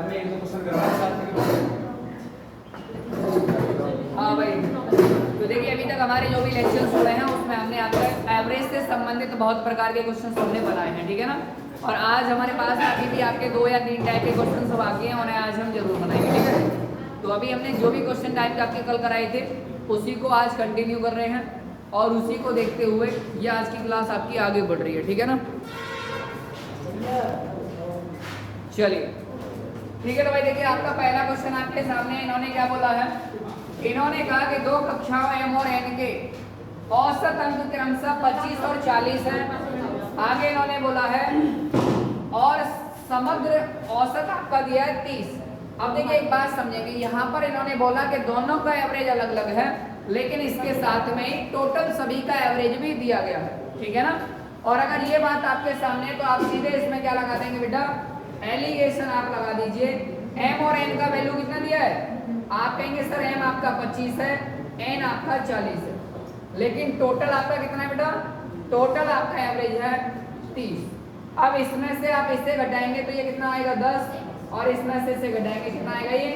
बाद में एक दो क्वेश्चन करवाएं साथ में। हाँ भाई, तो देखिए अभी तक हमारे जो भी लेक्चर्स हुए हैं उसमें हमने आपका एवरेज से संबंधित बहुत प्रकार के क्वेश्चन हमने बनाए हैं, ठीक है ना। और आज हमारे पास अभी भी आपके 2 या 3 टाइप के क्वेश्चन बाकी हैं, उन्हें आज हम जरूर बनाएंगे, ठीक है। तो अभी हमने जो भी क्वेश्चन टाइप आपके कल कराए थे उसी को आज कंटिन्यू कर रहे हैं और उसी को देखते हुए ये आज की क्लास आपकी आगे बढ़ रही है, ठीक है ना। चलिए ठीक है, तो भाई देखिए आपका पहला क्वेश्चन आपके सामने इन्होंने क्या बोला है। इन्होंने कहा कि 2 कक्षाओं एम और एन के औसत अंक क्रमशः 25 और 40 है। आगे इन्होंने बोला है और समग्र औसत आपका दिया है 30। अब देखिए एक बात समझेंगे, यहाँ पर इन्होंने बोला कि दोनों का एवरेज अलग अलग है, लेकिन इसके साथ में ही टोटल सभी का एवरेज भी दिया गया है, ठीक है ना। और अगर ये बात आपके सामने है तो आप सीधे इसमें क्या लगा देंगे बेटा, एलिगेशन आप लगा दीजिए। एम और एन का वैल्यू कितना दिया है, आप कहेंगे सर एम आपका 25 है, एन आपका 40 है, लेकिन टोटल आपका कितना है बेटा, टोटल आपका एवरेज है 30। अब इसमें से आप इससे घटाएंगे तो ये कितना आएगा 10, और इसमें से इसे घटाएंगे कितना आएगा ये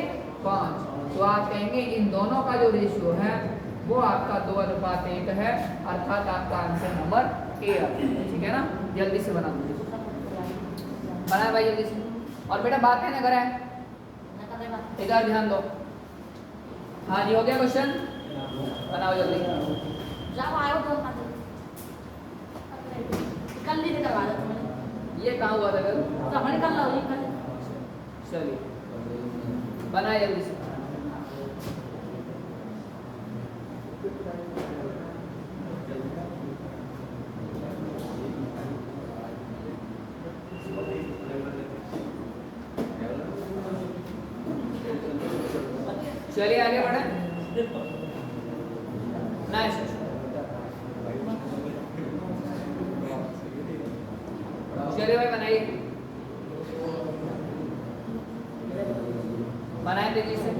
5। तो आप कहेंगे इन दोनों का जो रेशियो है वो आपका 2:1 है, अर्थात आपका आंसर नंबर ए है, ठीक है ना। जल्दी से बना दीजिए, बनाए भाई जल्दी से। और बेटा बात है ना करें, इधर ध्यान दो। हाँ जी हो गया क्वेश्चन, बनाओ जल्दी। कल नहीं करवा दो, ये कहाँ हुआ था कल, कल लाओ कल। चलिए बनाए जल्दी से। चलिए आगे बढ़े। नेक्स्ट चलिए भाई बनाइए, बनाए तेजी से।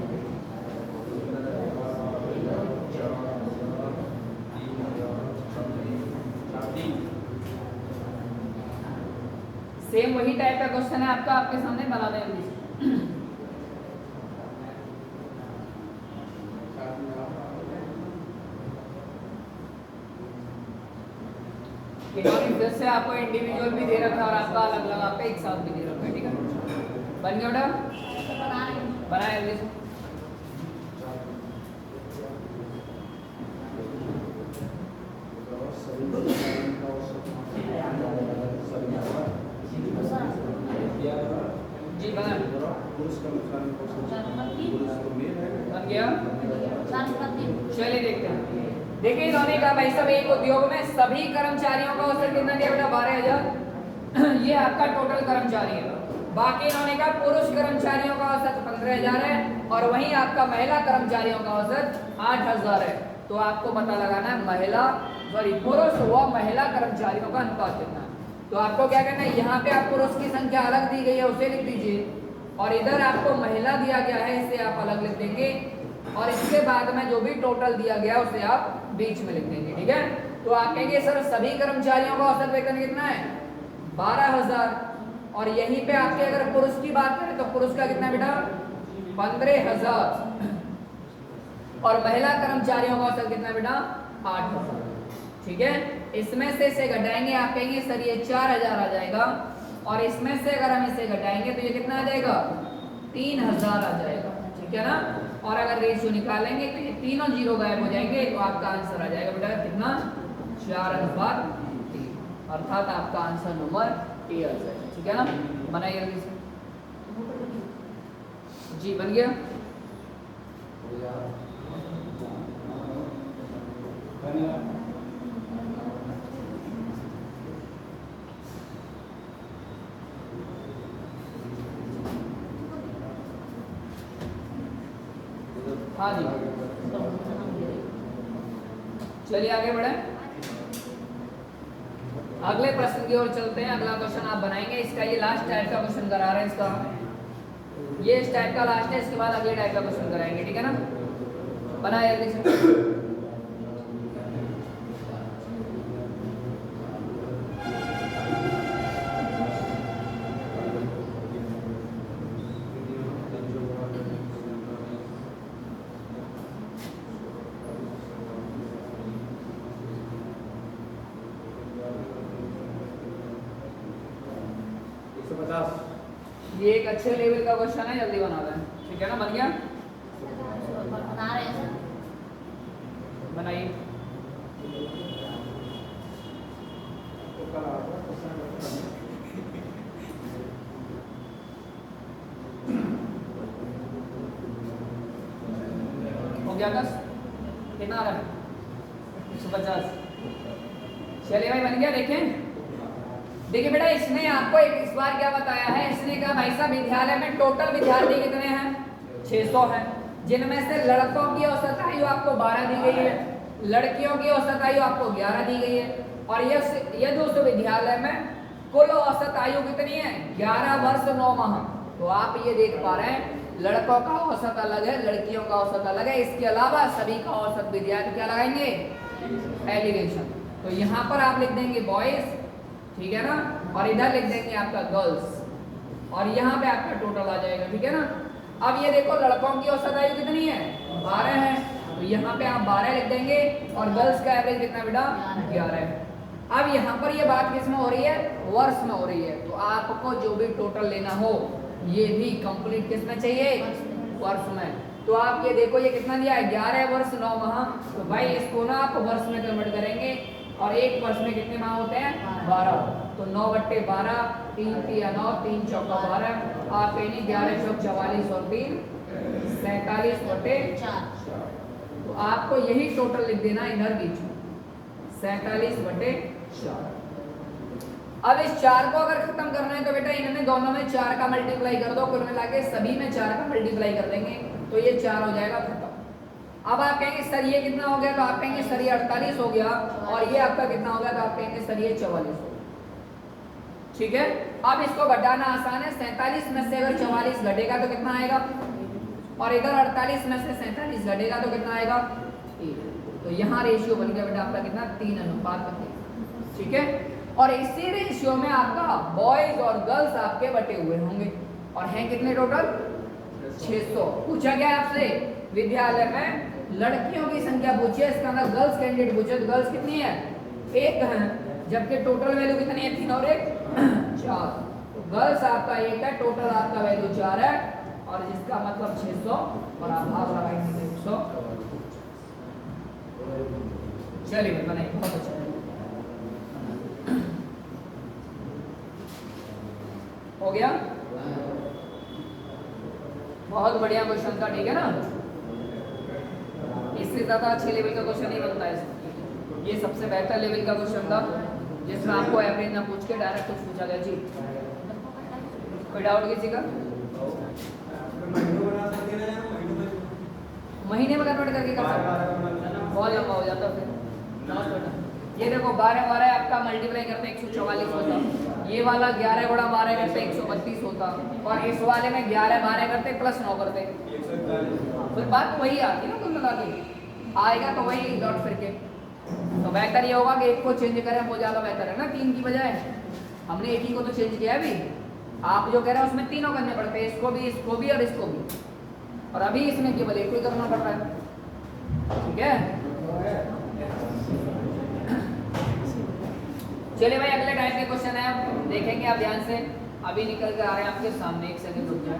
सेम वही टाइप का क्वेश्चन है आपका, आपके सामने बना दें जल्दी से। इन्होंने फिर से आपको इंडिविजुअल भी दे रखा है और आपका अलग अलग आपका एक साथ भी दे रखा है, ठीक है। बन गया बेटा, बनाए जल्दी से। जी बना, बन गया। चलिए देखते हैं। देखिए इन्होंने कहा भाई सब एक उद्योग में सभी कर्मचारियों का औसत कितना दिया बेटा 12,000 ये आपका टोटल कर्मचारी है। बाकी इन्होंने कहा पुरुष कर्मचारियों का औसत 15,000 है और वहीं आपका महिला कर्मचारियों का औसत 8,000 है। तो आपको पता लगाना है महिला सॉरी पुरुष व महिला कर्मचारियों का अनुपात कितना है। तो आपको क्या करना है, यहाँ पे आप पुरुष की संख्या अलग दी गई है उसे लिख दीजिए, और इधर आपको महिला दिया गया है इसे आप अलग लिख देंगे, और इसके बाद में जो भी टोटल दिया गया है उसे आप बीच में लिख देंगे, ठीक है। तो आप कहेंगे सर सभी कर्मचारियों का औसत वेतन कितना है 12,000, और यहीं पे आपके अगर पुरुष की बात करें तो पुरुष का कितना बेटा 15,000, और महिला कर्मचारियों का औसत कितना बेटा 8,000, ठीक है। इसमें से इसे घटाएंगे, आप कहेंगे सर ये 4,000 आ जाएगा, और इसमें से अगर हम इसे घटाएंगे तो ये कितना आ जाएगा 3,000 आ जाएगा, ठीक है ना। और अगर रेशियो निकालेंगे तो ये तीनों जीरो गायब हो जाएंगे, तो आपका आंसर आ जाएगा बेटा कितना 4:3, अर्थात आपका आंसर नंबर ए आ जाएगा, ठीक है ना। बनाइए जल्दी से। जी बन गया। हाँ जी चलिए आगे बढ़े, अगले प्रश्न की ओर चलते हैं। अगला क्वेश्चन आप बनाएंगे, इसका ये लास्ट टाइप का क्वेश्चन करा रहे हैं, इसका ये इस टाइप का लास्ट है, इसके बाद अगले टाइप का क्वेश्चन कराएंगे, ठीक है ना। बनाए जल्दी से। 50। ये एक अच्छे लेवल का क्वेश्चन है, जल्दी बना दें। ठीक है ना, बन गया? बना रहे हैं बनाइए। तो कल आता है क्वेश्चन। हो गया 10? कितना आ रहा है? 150। चलिए भाई, बन गया। देखें, देखिए बेटा, इसने आपको इस बार क्या बताया है, इसने कहा भाई साहब विद्यालय में टोटल विद्यार्थी कितने हैं? 600 हैं, जिनमें से लड़कों की औसत आयु आपको 12 दी गई है, लड़कियों की औसत आयु आपको 11 दी गई है, और ये दोस्तों विद्यालय में कुल औसत आयु कितनी है? 11 वर्ष 9 माह। तो आप ये देख पा रहे हैं, लड़कों का औसत अलग है, लड़कियों का औसत अलग है, इसके अलावा सभी का औसत विद्यार्थी क्या लगाएंगे? एलिगेशन। तो यहाँ पर आप लिख देंगे बॉयज, ठीक है ना, और इधर लिख देंगे आपका गर्ल्स, और यहाँ पे आपका टोटल आ जाएगा। ठीक है ना। अब ये देखो, लड़कों की औसत आयु कितनी है? 12 है, तो यहाँ पे आप 12 लिख देंगे, और गर्ल्स का एवरेज कितना बेटा? 11 है। अब यहाँ पर ये बात किस में हो रही है? वर्ष में हो रही है। तो आपको जो भी टोटल लेना हो, ये भी कंप्लीट किस में चाहिए? वर्ष में। तो आप ये देखो, ये कितना दिया है? 11 वर्ष 9 माह। तो भाई इसको ना आप वर्ष में कन्वर्ट करेंगे, और एक वर्ष में कितने माह होते हैं? 12। तो 9/12, 3 × 9, 3 × 4 12, आप कहेंगे 11 × 44 और 3 47/4। तो आपको यही टोटल लिख देना इधर बीच में, 47/4। अब इस 4 को अगर खत्म करना है तो बेटा इन्होंने दोनों में 4 का मल्टीप्लाई कर दो, कुल मिला के सभी में 4 का मल्टीप्लाई कर देंगे, तो ये 4 हो जाएगा खत्म। अब आप कहेंगे सर ये कितना हो गया? तो आप कहेंगे सर ये 48 हो गया, और ये आपका कितना हो गया? तो आप कहेंगे सर ये 44 हो गया। ठीक है। अब इसको घटाना आसान है, 47 में से अगर 44 घटेगा तो कितना आएगा? और इधर 48 में से 47 घटेगा तो कितना आएगा? 1। तो यहाँ रेशियो बन गया बेटा आपका कितना? 3:1। ठीक है। और इसी रेशियो में आपका बॉयज और गर्ल्स आपके बटे हुए होंगे, और हैं कितने टोटल? 600। पूछा गया आपसे विद्यालय में लड़कियों की संख्या पूछिए, इसका अंदर गर्ल्स कैंडिडेट पूछे, तो गर्ल्स कितनी है? 1 है, जबकि टोटल वैल्यू कितनी है? 3 और 1 4। तो गर्ल्स आपका 1 है, टोटल आपका वैल्यू 4 है, और जिसका मतलब 600, और आप भाग लगाएंगे 100। चलिए बनाइए, बहुत अच्छा। हो गया? बहुत बढ़िया क्वेश्चन था। ठीक है ना। इससे ज्यादा अच्छे लेवल का क्वेश्चन नहीं बनता है। ये सबसे बेहतर लेवल का क्वेश्चन था, जिसमें आपको एवरेज ना पूछ के डायरेक्ट कुछ पूछा गया। जी कोई डाउट किसी का? महीने में कन्वर्ट करके कर सकते, बहुत लंबा हो जाता फिर। ये देखो 12 आपका मल्टीप्लाई करते 144 होता, ये वाला 11 × 12 करते 132 होता, और इस वाले में 11 × 12 करते +9 करते, फिर बात वही आती है ना, कुल मिला के आएगा तो वही डॉट फिर के। तो बेहतर ये होगा कि एक को चेंज करें, वो ज़्यादा बेहतर है ना, 3 की बजाय। हमने एक ही को तो चेंज किया है अभी, आप जो कह रहे हैं उसमें तीनों करने पड़ते हैं, इसको भी और इसको भी, और अभी इसमें केवल एक ही करना पड़ रहा है। ठीक है। चलिए भाई, अगले टाइप के क्वेश्चन है, आप देखेंगे आप ध्यान से, अभी निकल कर आ रहे हैं आपके सामने, एक सेकंड रुक जाए।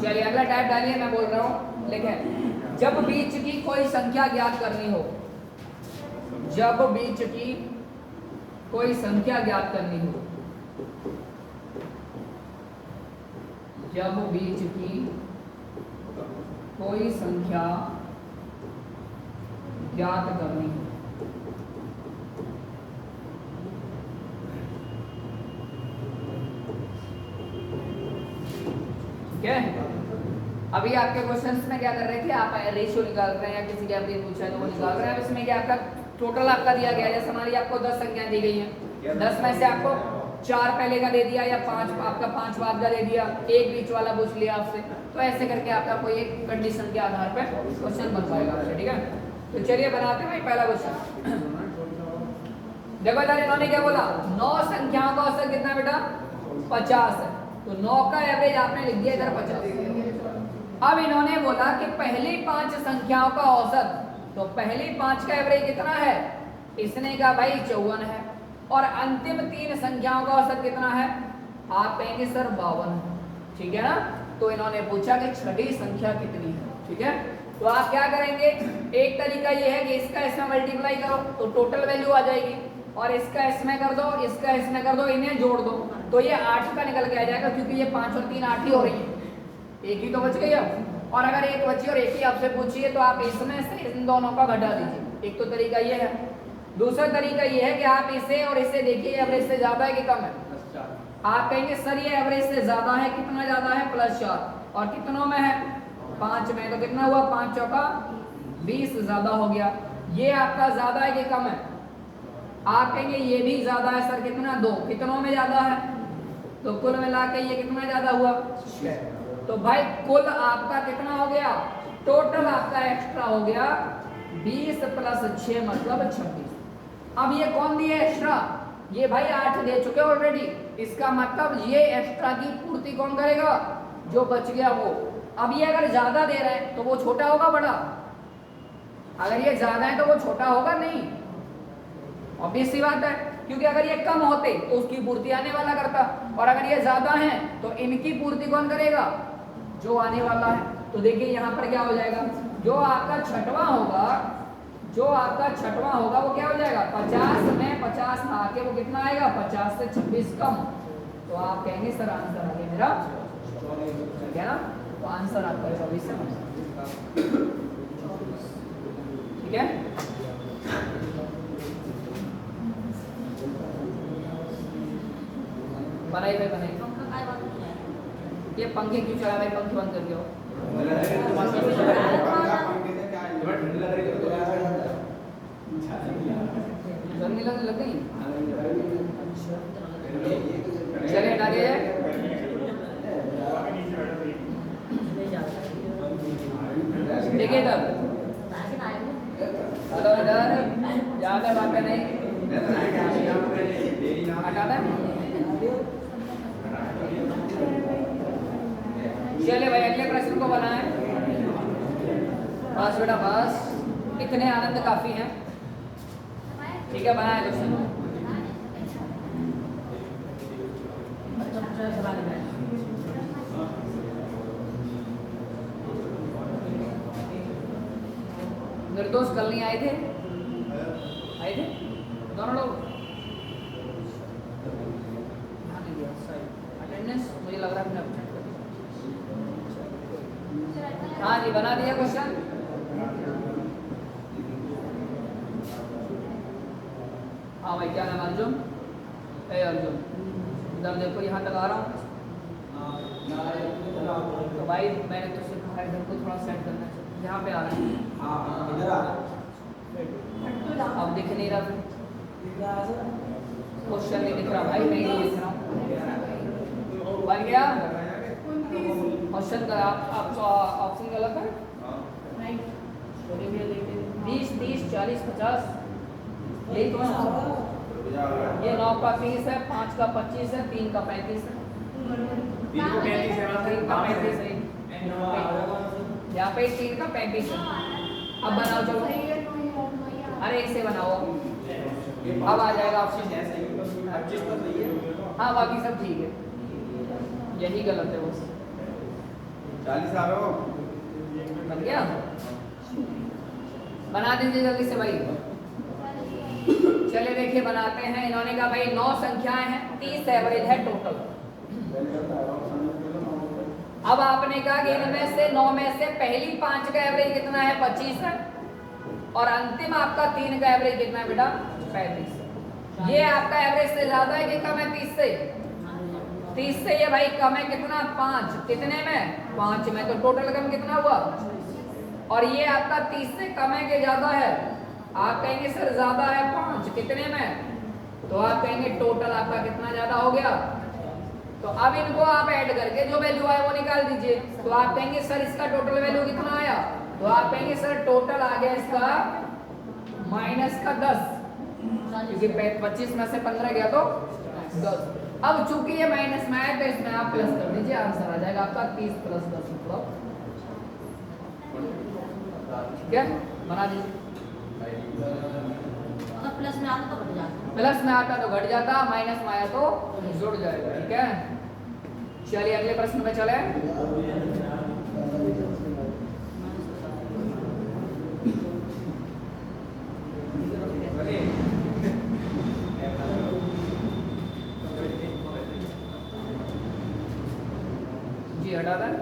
चलिए अगला टाइप डालिए, मैं बोल रहा हूँ, लिखें। जब बीच की कोई संख्या ज्ञात करनी हो, जब बीच की कोई संख्या ज्ञात करनी हो, जब बीच की कोई संख्या ज्ञात करनी हो, ठीक है। अभी आपके क्वेश्चंस में क्या कर रहे थे, आप रेशियो निकाल रहे हैं या किसी के एवरेज पूछा है तो वो निकाल रहे हैं। इसमें क्या आपका टोटल आपका दिया गया है, जैसे हमारी आपको 10 संख्याएं दी गई हैं, 10 में से आपको 4 पहले का दे दिया, या 5 आपका 5 बाद का दे दिया, एक बीच वाला पूछ लिया आपसे, तो ऐसे करके आपका कोई एक कंडीशन के आधार पर क्वेश्चन बन पाएगा आपसे। ठीक है। तो चलिए बनाते हैं भाई पहला क्वेश्चन। देखो इधर इन्होंने क्या बोला, 9 संख्याओं का औसत कितना बेटा? 50 है, तो 9 का एवरेज आपने लिख दिया इधर 50। अब इन्होंने बोला कि पहली 5 संख्याओं का औसत, तो पहली 5 का एवरेज कितना है? इसने कहा भाई 54 है, और अंतिम तीन संख्याओं का औसत कितना है? आप कहेंगे सर 52, ठीक है ना। तो इन्होंने पूछा कि छठी संख्या कितनी है, ठीक है। तो आप क्या करेंगे, एक तरीका ये है कि इसका इसमें मल्टीप्लाई करो तो टोटल वैल्यू आ जाएगी, और इसका इसमें कर दो, इसका इसमें कर दो, इन्हें जोड़ दो तो ये 8 का निकल के आ जाएगा, क्योंकि ये 5 और 3 8 ही हो रही है, एक ही तो बच गई अब। और अगर एक बची और एक ही आपसे पूछिए तो आप इसमें से इन दोनों का घटा दीजिए। एक तो तरीका ये है। दूसरा तरीका ये है कि आप इसे और इसे देखिए, एवरेज से ज्यादा है कि कम है। आप कहेंगे सर ये एवरेज से ज्यादा है, कितना ज्यादा है? +4। और कितनों में है? 5 में। तो कितना हुआ? 5 चौका 20 ज्यादा हो गया। ये आपका ज्यादा है कि कम है? आप कहेंगे ये भी ज्यादा है सर, कितना? 2। कितनों में ज्यादा है? तो कुल मिला के ये कितना ज्यादा हुआ? 6। तो भाई कुल आपका कितना हो गया? टोटल आपका एक्स्ट्रा हो गया 20 + 6 मतलब 26। अब ये कौन दिए एक्स्ट्रा? ये भाई 8 दे चुके ऑलरेडी। इसका मतलब ये एक्स्ट्रा की पूर्ति कौन करेगा? जो बच गया वो। अब ये अगर ज्यादा दे रहे हैं तो वो छोटा होगा बड़ा? अगर ये ज्यादा है तो वो छोटा होगा नहीं, ऑब्वियस सी बात है, क्योंकि अगर ये कम होते तो उसकी पूर्ति आने वाला करता, और अगर ये ज्यादा है तो इनकी पूर्ति कौन करेगा? जो आने वाला है। तो देखिए यहाँ पर क्या हो जाएगा, जो आपका छठवां होगा, जो आपका छठवां होगा वो क्या हो जाएगा? 50 में 50 आके वो कितना आएगा? 50 से 26 कम। तो आप कहेंगे सर आंसर आ गया मेरा, ठीक है ना। तो आंसर आपका 24 है, ठीक है। बनाई भाई बनाई। पंखा काय बात है? ये पंखे क्यों चला भाई? पंखे बंद कर दियो। गर्मी लग गई। चलिए हटा दिए। देखिए तब हेलो इधर ज्यादा बातें नहीं, हटा दें। चलिए भाई अगले प्रश्न को बनाएं। बस बेटा बस, इतने आनंद काफी हैं, ठीक है। बनाए क्वेश्चन। निर्दोष कल नहीं आए थे? आए थे दोनों लोग? अटेंडेंस मुझे लग रहा है मैंने अपडेट कर दिया। हाँ जी बना दिया क्वेश्चन। हाँ भाई क्या नाम? अर्जुन। ए अर्जुन इधर देखो, यहाँ तक आ रहा हूँ। तो भाई मैंने तुझसे कहा इधर को थोड़ा सेट करना चाहिए, यहाँ पे आ रहा है। अब दिख नहीं रहा, क्वेश्चन नहीं दिख रहा भाई, मैं नहीं लिख रहा हूँ। बन गया क्वेश्चन का? आप ऑप्शन गलत है। 20 30 40 50 यही तो है। ये 9 का 30 है, 5 का 25 है, 3 का 35 है। 3 को 35 है ना? 3 का 35 है यहाँ पे, 3 का 35 है। अब बनाओ चलो, अरे इसे बनाओ, अब आ जाएगा ऑप्शन। हाँ बाकी सब ठीक है, यही गलत है बस। 40 आ रहा हो। बन गया? बना दीजिए जल्दी से भाई। चलिए देखिए बनाते हैं। इन्होंने कहा भाई 9 संख्याएं हैं, 30 एवरेज है टोटल। अब आपने कहा कि इनमें से 9 में से पहली 5 का एवरेज कितना है? 25 है, और अंतिम आपका 3 का एवरेज कितना है बेटा? 35। ये आपका एवरेज से ज्यादा है कि कम है? 30 से। 30 से ये भाई कम है कितना? 5। कितने में? 5 में। तो टोटल कम कितना हुआ? और ये आपका 30 से कम है कि ज्यादा है? आप कहेंगे सर ज्यादा है 5। कितने में? तो आप कहेंगे टोटल आपका कितना ज्यादा हो गया? तो अब इनको आप ऐड करके जो वैल्यू आए वो निकाल दीजिए। तो आप कहेंगे सर इसका टोटल वैल्यू कितना आया? तो आप कहेंगे सर टोटल आ गया इसका -10, क्योंकि 25 में से 15 गया तो 10। अब चूंकि ये माइनस में आया तो इसमें आप प्लस कर दीजिए, आंसर आ जाएगा आपका 30 + 10 मतलब, ठीक है। बना दीजिए। प्लस में आता तो घट जाता। प्लस में आता तो घट जाता, माइनस में आया तो जुड़ जाएगा। ठीक है, चलिए अगले प्रश्न पे चले। जी हटा दें।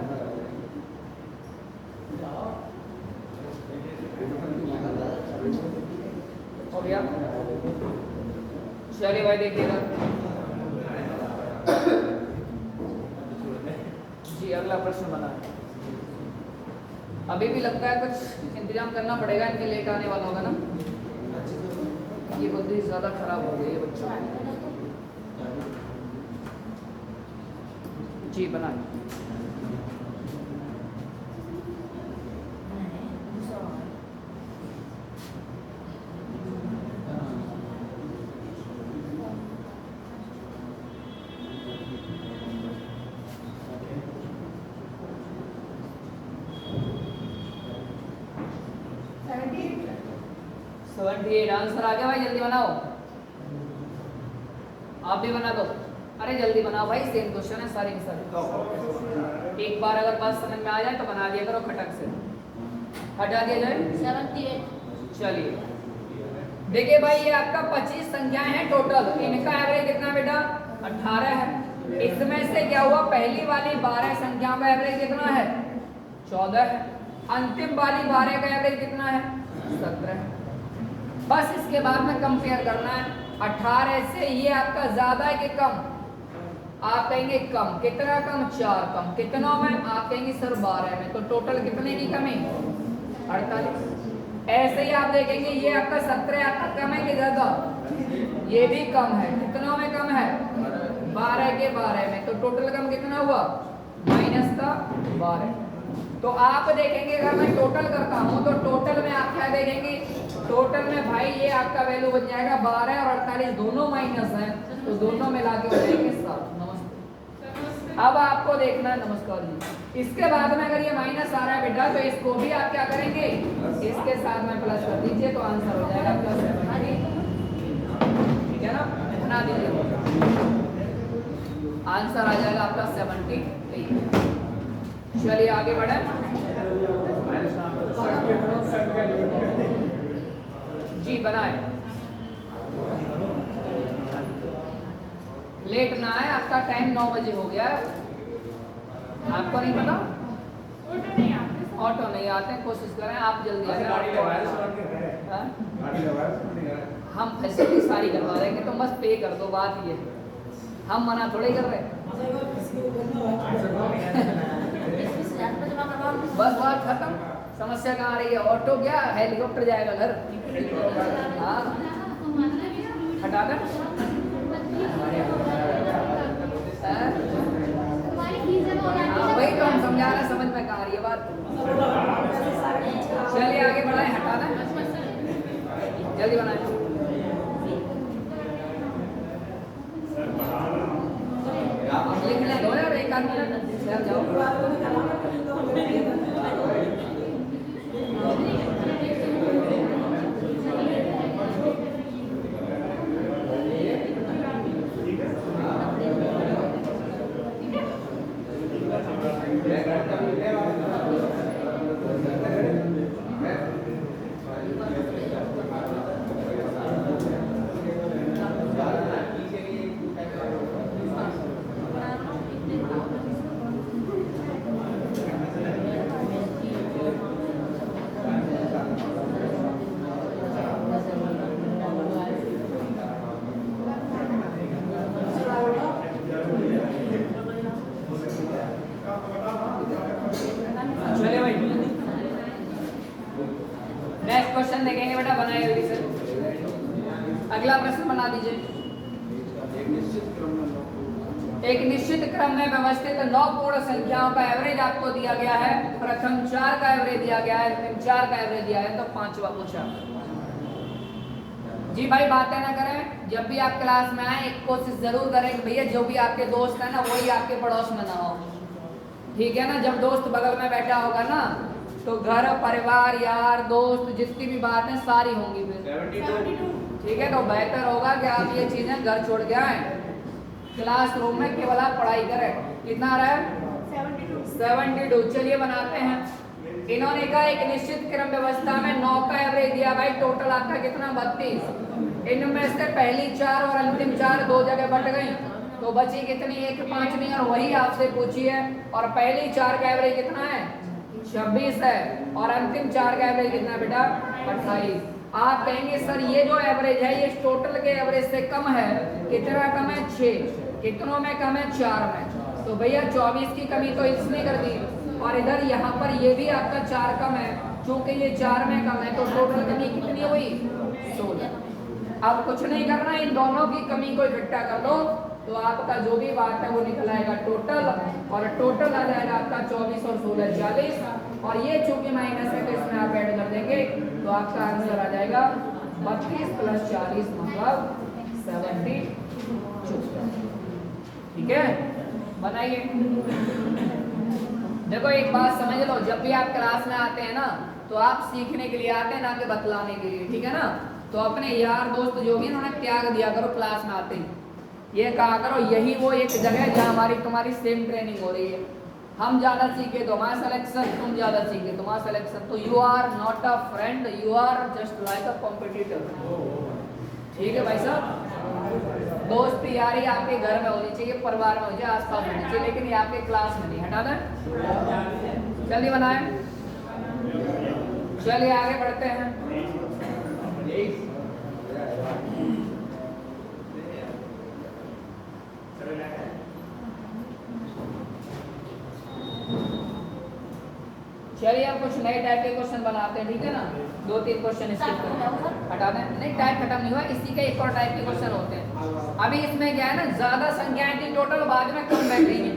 हो गया। चलिए भाई देखिएगा जी, अगला प्रश्न बना है। अभी भी लगता है कुछ इंतजाम करना पड़ेगा, इनके लेट आने वाला होगा ना। ये बुद्धि ज्यादा खराब हो गई है बच्चों की। जी बनाए। आंसर आ गया भाई, जल्दी बनाओ। आप भी बना दो। अरे जल्दी बनाओ भाई, सेम क्वेश्चन है सारे के सारे। एक बार अगर बात समझ में आ जाए तो बना दिया करो खटक से। हटा दिया जाए। 78। चलिए देखिए भाई, ये आपका 25 संख्याएं हैं टोटल। इनका एवरेज कितना बेटा? 18 है। इसमें से क्या हुआ, पहली वाली 12 संख्याओं का एवरेज कितना है? 14 है। अंतिम वाली 12 का एवरेज कितना है? 17 है। बस इसके बाद में कंपेयर करना है 18 से ये आपका ज्यादा है कि कम? आप कहेंगे कम। कितना कम? 4 कम। कितनों में? आप कहेंगे सर 12 में। तो टोटल कितने की कमी? 48। ऐसे ही आप देखेंगे ये आपका 17 आपका कम है कि ज्यादा? ये भी कम है। कितनों में कम है? 12 के 12 में। तो टोटल कम कितना हुआ? माइनस का 12। तो आप देखेंगे अगर मैं टोटल करता हूं तो टोटल में आप क्या देखेंगे? टोटल में भाई ये आपका वैल्यू बन जाएगा 12 और 48 दोनों माइनस है, तो दोनों मिला के हो जाएंगे 7। नमस्ते। अब आपको देखना है, नमस्कार जी, इसके बाद में अगर ये माइनस आ रहा है बेटा तो इसको भी आप क्या करेंगे? इसके साथ में प्लस कर दीजिए तो आंसर हो जाएगा आपका 70। ठीक है ना, बना दीजिए, आंसर आ जाएगा आपका 78। चलिए आगे बढ़े। जी बनाए। लेट ना आए, आपका टाइम 9 बजे हो गया है। आपको नहीं पता? ऑटो नहीं आते, कोशिश करें आप जल्दी आ जाए। हम फैसिलिटी सारी करवा देंगे, तो बस पे कर दो, बात ये हम मना थोड़ी कर रहे। बस बात खत्म। समस्या कहाँ आ रही है? ऑटो क्या, हेलीकॉप्टर जाएगा घर। हाँ हटा दे। वही तो हम समझा रहे, समझ में कहाँ आ रही है बात। चलिए आगे बढ़ाए, हटा दे, जल्दी बनाए। लिखने दो यार, एक आदमी जाओ। नेक्स्ट क्वेश्चन देखेंगे बेटा, बनाए जल्दी से। अगला प्रश्न बना दीजिए। एक निश्चित क्रम में व्यवस्थित 9 पूर्ण संख्याओं का एवरेज आपको दिया गया है। प्रथम 4 का एवरेज दिया गया है, फिर 4 का एवरेज दिया है, तो 5वां पूछा। जी भाई बातें ना करें, जब भी आप क्लास में आए एक कोशिश जरूर करें कि भैया जो भी आपके दोस्त है ना वही आपके पड़ोस में ना हो। ठीक है ना, जब दोस्त बगल में बैठा होगा ना तो घर परिवार यार दोस्त जितनी भी बातें सारी होंगी फिर। 72। ठीक है, तो बेहतर होगा कि आप ये चीजें घर छोड़ के आए, क्लासरूम में केवल आप पढ़ाई करें। कितना आ रहा है 72। चलिए बनाते हैं। इन्होंने कहा एक निश्चित क्रम व्यवस्था में 9 का एवरेज दिया भाई, टोटल आपका कितना 32। इनमें से पहली 4 और अंतिम 4 दो जगह बट गई, तो बची कितनी, एक पांचवी, और वही आपसे पूछी है। और पहली 4 का एवरेज कितना है 26 है, और अंतिम 4 का एवरेज कितना बेटा 28। आप कहेंगे सर ये जो एवरेज है ये टोटल के एवरेज से कम है, कितना कम है 6, कितनों में कम है 4 में, तो भैया 24 की कमी तो इसने कर दी, और इधर यहाँ पर ये भी आपका 4 कम है, चूंकि ये 4 में कम है तो टोटल कमी कितनी हुई 16। अब कुछ नहीं करना, इन दोनों की कमी को इकट्ठा कर लो तो आपका जो भी बात है वो निकल आएगा टोटल, और टोटल आ जाएगा आपका 24 और 16 40, और ये चूंकि माइनस है तो इसमें आप ऐड कर देंगे तो आपका आंसर आ जाएगा 32 + 40 मतलब 72। ठीक है, बनाइए। देखो एक बात समझ लो, जब भी आप क्लास में आते हैं ना तो आप सीखने के लिए आते हैं, ना कि बतलाने के लिए, ठीक है ना। तो अपने यार दोस्त जो भी उन्होंने त्याग दिया करो क्लास में आते ही, ये कहा करो यही वो एक जगह है जहाँ हमारी तुम्हारी सेम ट्रेनिंग हो रही है। हम ज्यादा सीखे तो हमारा सिलेक्शन, तुम ज्यादा सीखे तुम्हारा सिलेक्शन, तो you are not a friend, you are just like a competitor. ठीक है भाई साहब, दोस्ती यारी आपके घर में होनी चाहिए, परिवार में होनी चाहिए, आसपास होनी चाहिए, लेकिन ये आपके क्लास में नहीं। हटा दें, जल्दी बनाएं। चलिए आगे बढ़ते हैं। चलिए अब कुछ नए टाइप के क्वेश्चन बनाते हैं, ठीक है ना। 2-3 क्वेश्चन स्किप करते, हटा दें। नहीं, टाइप खत्म नहीं हुआ, इसी के एक और टाइप के क्वेश्चन होते हैं। अभी इसमें क्या है ना, ज्यादा संख्याएं थी टोटल, बाद में कम बैठ गई है।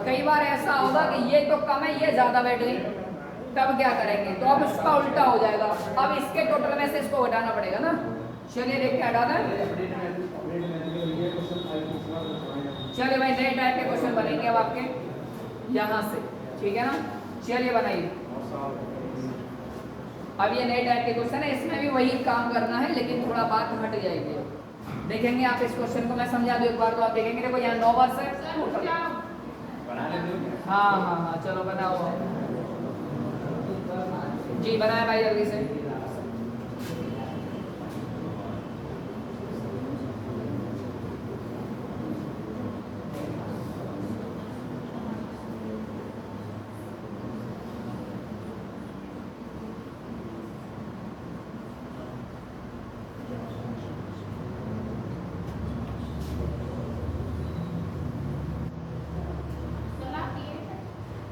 कई बार ऐसा होगा कि ये तो कम है, ये ज्यादा बैठ गई, तब क्या करेंगे, तो अब इसका उल्टा हो जाएगा। अब इसके टोटल में से इसको घटाना पड़ेगा ना। चलिए देखते हैं, हटा दें। चलिए भाई नए टाइप के क्वेश्चन बनेंगे अब आपके यहाँ से, ठीक है ना। चलिए बनाइए। अब ये नए टाइप के क्वेश्चन है, इसमें भी वही काम करना है, लेकिन थोड़ा बात हट जाएगी। देखेंगे आप इस क्वेश्चन को, मैं समझा दूं एक बार तो आप देखेंगे। देखो यहाँ 9 वर्ष है टोटल। हाँ, चलो बनाओ जी, बनाए भाई जल्दी से।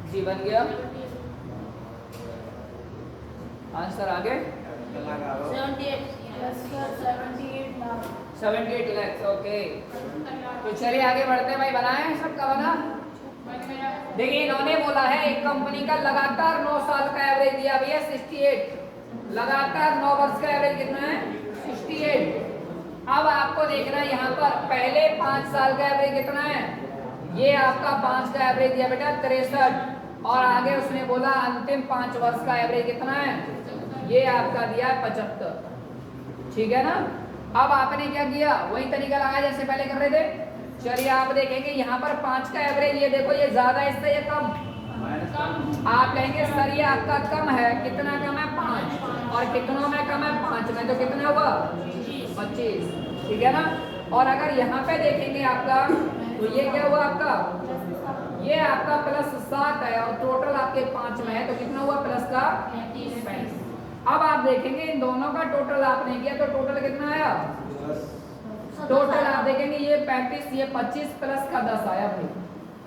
जी बन गया आंसर। आगे 78 लाख। ओके, तो चलिए आगे बढ़ते हैं भाई। बनाए सबका बना। देखिए इन्होंने बोला है एक कंपनी का लगातार 9 साल का एवरेज दिया भैया 68। लगातार 9 वर्ष का एवरेज कितना है 68। अब आपको देखना है यहाँ पर पहले 5 साल का एवरेज कितना है, ये आपका 5 का एवरेज दिया बेटा 63, और आगे उसने बोला अंतिम 5 वर्ष का एवरेज कितना है, ये आपका दिया है 75। ठीक है ना। अब आपने क्या किया, वही तरीका लगाया जैसे पहले कर रहे थे। चलिए आप देखेंगे यहाँ पर 5 का एवरेज, ये देखो ये ज्यादा है इससे, ये कम। आप कहेंगे सर ये आपका कम है, कितना कम है 5, और कितनों में कम है 5 में, तो कितना हुआ 25। ठीक है ना। और अगर यहाँ पे देखेंगे आपका, तो ये क्या हुआ आपका, ये आपका +7 है, और टोटल आपके 5 में है, तो कितना हुआ प्लस का 35। अब आप देखेंगे इन दोनों का टोटल आपने किया तो टोटल कितना आया, टोटल आप देखेंगे ये 35, ये 25 प्लस का 10 आया भाई।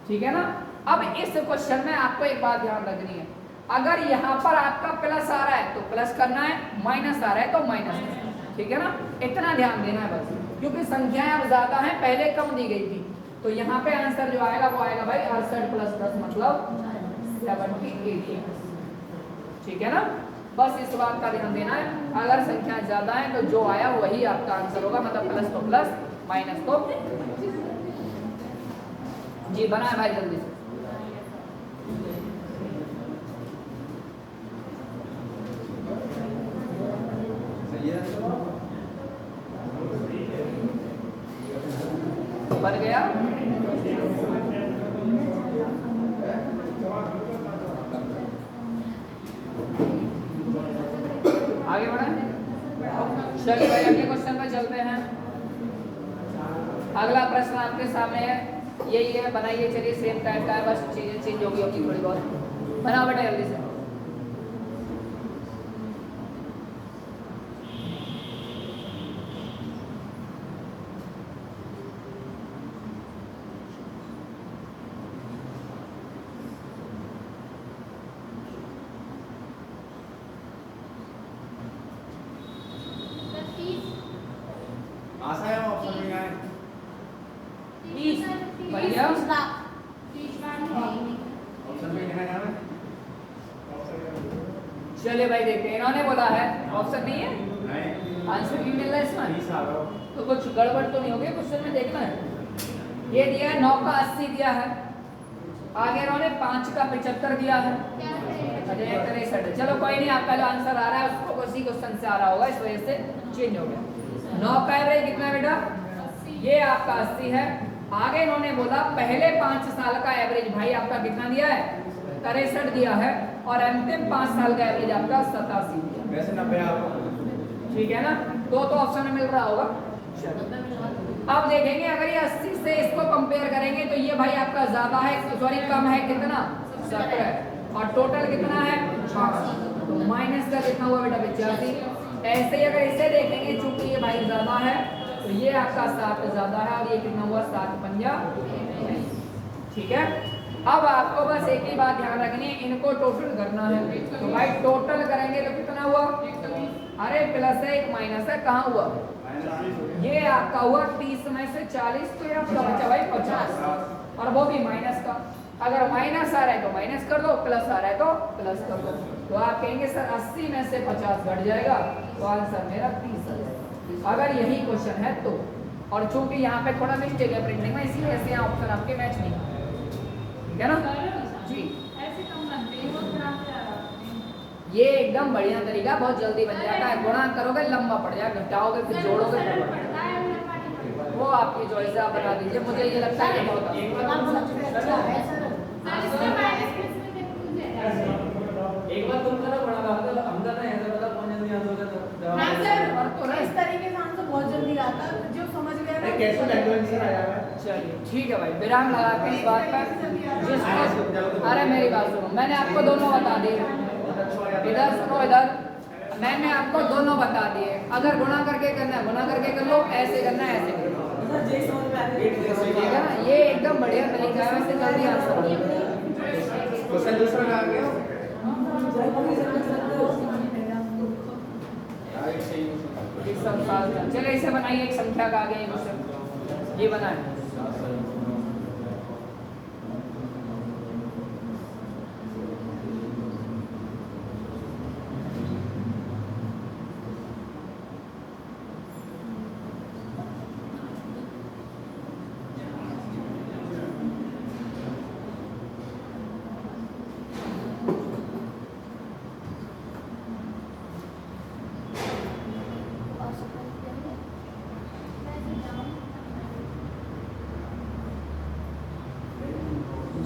ठीक है ना। अब इस क्वेश्चन में आपको एक बात ध्यान रखनी है, अगर यहाँ पर आपका प्लस आ रहा है तो प्लस करना है, माइनस आ रहा है तो माइनस करना है। ठीक है ना, इतना ध्यान देना है बस, क्योंकि संख्याएं अब ज्यादा हैं, पहले कम दी गई थी। तो यहाँ पे आंसर जो आएगा वो आएगा भाई 68 + 10 मतलब 78। ठीक है ना। बस इस बात का ध्यान देना है, अगर संख्या ज्यादा है तो जो आया वही आपका आंसर होगा, मतलब प्लस तो प्लस, माइनस तो जी। बनाए भाई जल्दी से। बन गया। आगे बढ़े, चलिए भाई अगले क्वेश्चन पर चलते हैं। अगला प्रश्न आपके सामने है, यही है, बनाइए। चलिए सेम टाइप का है, बस चीजें चेंज होगी थोड़ी बहुत। बनाओ बेटा जल्दी से। आशा है ऑप्शन में आए। 30 बढ़िया। ऑप्शन में क्या है? चलिए भाई देखते हैं, इन्होंने बोला है ऑप्शन नहीं है, नहीं, आंसर भी मिल रहा है इसमें, 30 आ रहा हो। तो कुछ गड़बड़ तो नहीं हो गई क्वेश्चन में, देखना है। ये दिया है 9 का 80 दिया है, आगे इन्होंने 5 का 75 दिया है, अजय 63। चलो कोई नहीं, आपका जो आंसर आ रहा है उसको उसी क्वेश्चन से आ रहा होगा, इस वजह से चेंज हो गया। 9 का एवरेज कितना है बेटा? ये आपका 80 है। आगे इन्होंने बोला पहले 5 साल का एवरेज भाई आपका कितना दिया है? 63 दिया है, और अंतिम 5 साल का एवरेज आपका 87 दिया। वैसे 90 आ रहा हो। ठीक है ना, तो ऑप्शन में मिल रहा होगा। अब देखेंगे अगर ये 80 से इसको कंपेयर करेंगे तो ये भाई आपका ज्यादा है, सॉरी कम है, कितना? 17, और टोटल कितना है? 5, तो माइनस का कितना हुआ बेटा? 85। ऐसे ही अगर इसे देखेंगे, चूंकि ये भाई ज्यादा है तो ये आपका 7 ज्यादा है, और ये कितना हुआ? 7 पंजा। ठीक है, अब आपको बस एक ही बात ध्यान रखनी है, इनको टोटल करना है। तो भाई टोटल करेंगे तो कितना हुआ? अरे प्लस है, एक माइनस है, कहाँ हुआ? ये आपका हुआ 30 में से 40, तो ये आपका बचा भाई 50, और वो भी माइनस का। अगर माइनस आ रहा है तो माइनस कर दो, प्लस आ रहा है तो प्लस कर दो। तो आप कहेंगे सर 80 में से 50 घट जाएगा, तो आंसर मेरा 30 है, अगर यही क्वेश्चन है तो। और चूंकि यहाँ पे थोड़ा मिस्टेक है प्रिंटिंग में, इसीलिए ऐसे यहाँ ऑप्शन आपके मैच नहीं है। ठीक है ना जी, ये एकदम बढ़िया तरीका, बहुत जल्दी बन जाता है। गुणा करोगे लंबा पड़ जाएगा, घटाओगे फिर जोड़ोगे फिर वो आपकी चॉइस है, आप बता दीजिए। मुझे ये लगता है कि बहुत एक बार तुम करो बड़ा बात है, हम करना है ऐसा पता कौन जल्दी आंसर कर ना सर, और तो इस तरीके से आंसर बहुत जल्दी आता है, जो समझ गया ना। कैसे कैलकुलेशन आया है? चलिए ठीक है भाई, विराम लगाते हैं इस बात पर। जिसको अरे मेरी बात सुनो, मैंने आपको दोनों बता दिए, इधर सुनो, इधर मैंने आपको दोनों बता दिए। अगर गुणा करके करना है गुणा करके कर लो, ऐसे करना है ऐसे कर लो, ठीक है ना। ये एकदम बढ़िया तरीका है, वैसे जल्दी आंसर। क्वेश्चन दूसरा आ गया। चलिए इसे बनाइए, एक संख्या का आगे क्वेश्चन ये बनाए।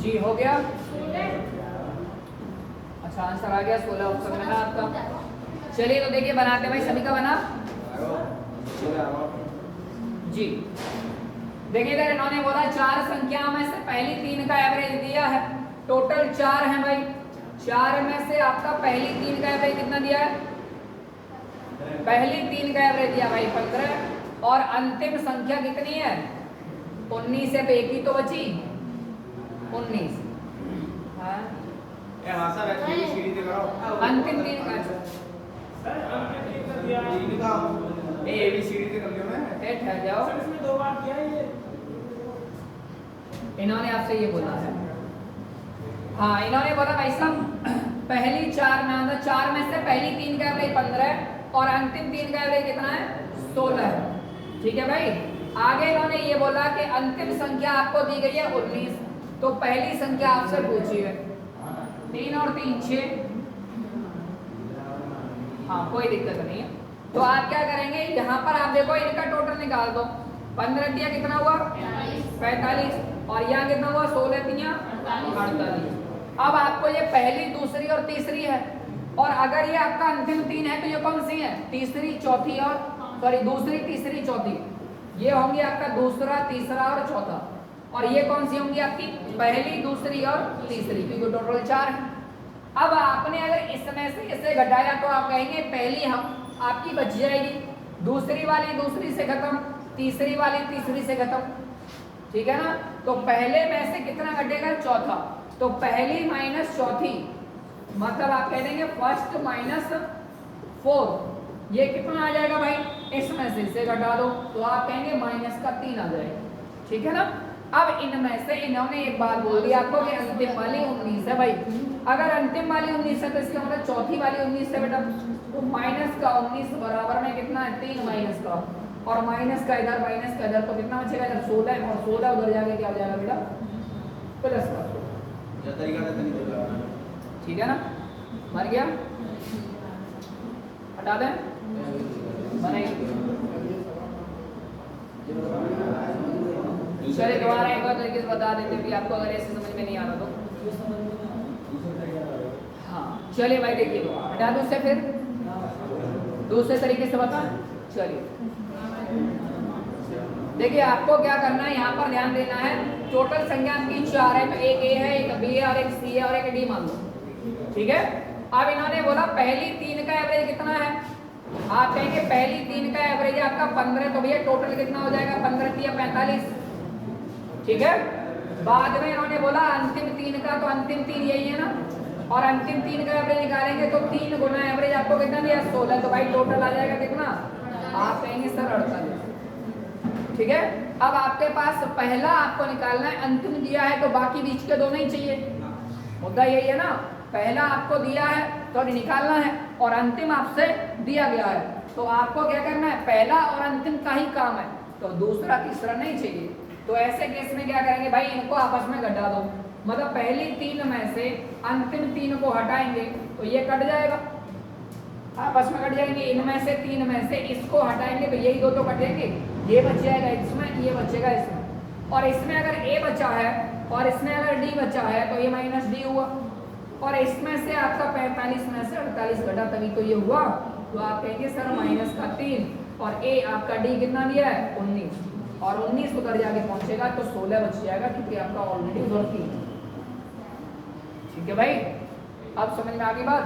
जी हो गया। अच्छा आंसर आ गया, 16 ऑप्शन में है आपका। चलिए तो देखिए बनाते भाई, सभी का बना जी। देखिए इधर इन्होंने बोला 4 संख्याओं में से पहली 3 का एवरेज दिया है, टोटल 4 है भाई। 4 में से आपका पहली 3 का एवरेज कितना दिया है? पहली 3 का एवरेज दिया भाई 15, और अंतिम संख्या कितनी है? 19 से एक ही तो बची, 19। हाँ ए हां सर, ऐसे सीरीज दिखाओ। अंतिम 3 का तीन का ए बी सी डी कर लियो मैं। ठहर जाओ, इसमें 2 बार किया है ये। इन्होंने आपसे ये बोला है। हाँ इन्होंने बोला भाई साहब पहली 4 में आता, 4 में से पहली 3 का एवरेज 15 है, और अंतिम 3 का एवरेज कितना है? 16 है। ठीक है भाई, आगे इन्होंने ये बोला कि अंतिम संख्या आपको दी गई है 19, तो पहली संख्या आपसे पूछी है 3 और 3 6। हाँ कोई दिक्कत नहीं है, तो आप क्या करेंगे, यहाँ पर आप देखो इनका टोटल निकाल दो। 15 दिया कितना हुआ? 45 और यहाँ कितना हुआ 16 तिया 48। अब आपको ये पहली दूसरी और तीसरी है, और अगर ये आपका अंतिम 3 है तो ये कौन सी है? तीसरी चौथी और सॉरी दूसरी तीसरी चौथी, ये होंगी आपका दूसरा तीसरा और चौथा। और ये कौन सी होंगी आपकी? पहली दूसरी और तीसरी, क्योंकि टोटल 4 है। अब आपने अगर इसमें से इसे घटाया तो आप कहेंगे पहली हम आपकी बच जाएगी, दूसरी वाली दूसरी से खत्म, तीसरी वाली तीसरी से खत्म, ठीक है ना। तो पहले में से कितना घटेगा? चौथा। तो पहली माइनस चौथी, मतलब आप कह देंगे फर्स्ट माइनस 4, ये कितना आ जाएगा भाई? इसमें से इसे घटा दो तो आप कहेंगे माइनस का 3 आ जाएगा, ठीक है ना। अब इनमें से इन्होंने एक बात बोल दी आपको कि अंतिम वाली 19 है भाई। अगर अंतिम वाली 19 है तो इसका मतलब चौथी वाली 19 है बेटा, तो माइनस का 19 बराबर में कितना है? 3 माइनस का, और माइनस का इधर माइनस का इधर, तो कितना बचेगा? इधर 16 और 16 उधर जाके क्या हो जाएगा बेटा? प्लस का। ठीक है ना, मर गया, हटा दें, बनाइए। चलिए दोबारा एक बार तरीके से बता देते हैं कि आपको अगर ऐसे समझ में नहीं आ रहा तो। हाँ चलिए भाई देखिए, हटा दो उससे, फिर दूसरे तरीके से बता। चलिए देखिए आपको क्या करना है, यहाँ पर ध्यान देना है। टोटल संख्या आपकी 4 है, तो एक ए है, एक बी है और एक सी है और एक डी मान लो, ठीक है। अब इन्होंने बोला पहली 3 का एवरेज कितना है? आप कहेंगे पहली 3 का एवरेज आपका 15, तो भैया टोटल कितना हो जाएगा? 15 या 45, ठीक है। बाद में इन्होंने बोला अंतिम 3 का, तो अंतिम 3 यही है ना, और अंतिम 3 का एवरेज निकालेंगे तो 3 गुना एवरेज आपको कितना दिया? 16, तो भाई टोटल आ जाएगा कितना? आप कहेंगे सर 48, ठीक है। अब आपके पास पहला आपको निकालना है, अंतिम दिया है तो बाकी बीच के दोनों ही चाहिए, मुद्दा यही है ना। पहला आपको दिया है तो निकालना है, और अंतिम आपसे दिया गया है, तो आपको क्या करना है? पहला और अंतिम का ही काम है, तो दूसरा तीसरा नहीं चाहिए। तो ऐसे केस में क्या करेंगे भाई? इनको आपस में घटा दो, मतलब पहली 3 में से अंतिम 3 को हटाएंगे तो ये कट जाएगा, आपस में कट जाएंगे। इनमें से 3 में से इसको हटाएंगे तो यही दो तो कटेंगे, ये बच जाएगा इसमें, ये बचेगा इसमें, और इसमें अगर ए बचा है और इसमें अगर डी बचा है तो ये माइनस डी हुआ, और इसमें से आपका 45 में से 48 घटा तभी तो ये हुआ। तो आप कहेंगे सर माइनस का 3, और ए आपका डी कितना दिया है? 19, और 19 उधर जाके पहुंचेगा तो 16 बच जाएगा, क्योंकि आपका ऑलरेडी उधर 3, ठीक है भाई। अब समझ में आ गई बात?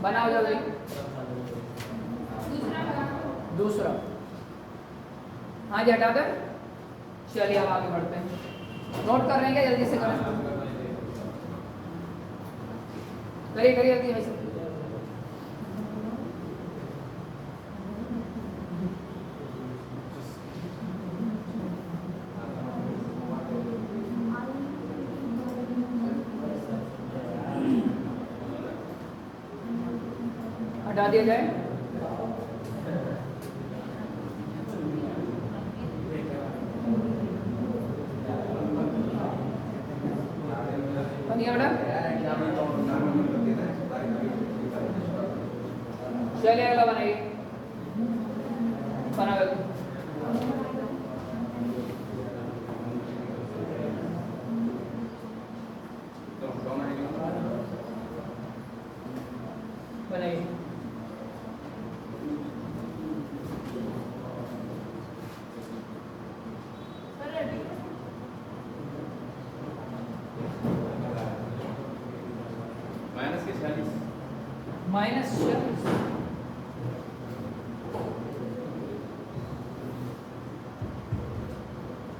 बनाओ जल्दी दूसरा। हाँ जी हटा दें। चलिए अब आगे बढ़ते हैं, नोट कर रहे हैं क्या? जल्दी से करें, करिए करिए जल्दी भाई। हटा दिया जाए। चलिए अगला बनाइए, बनाओ बनाइए। माइनस 46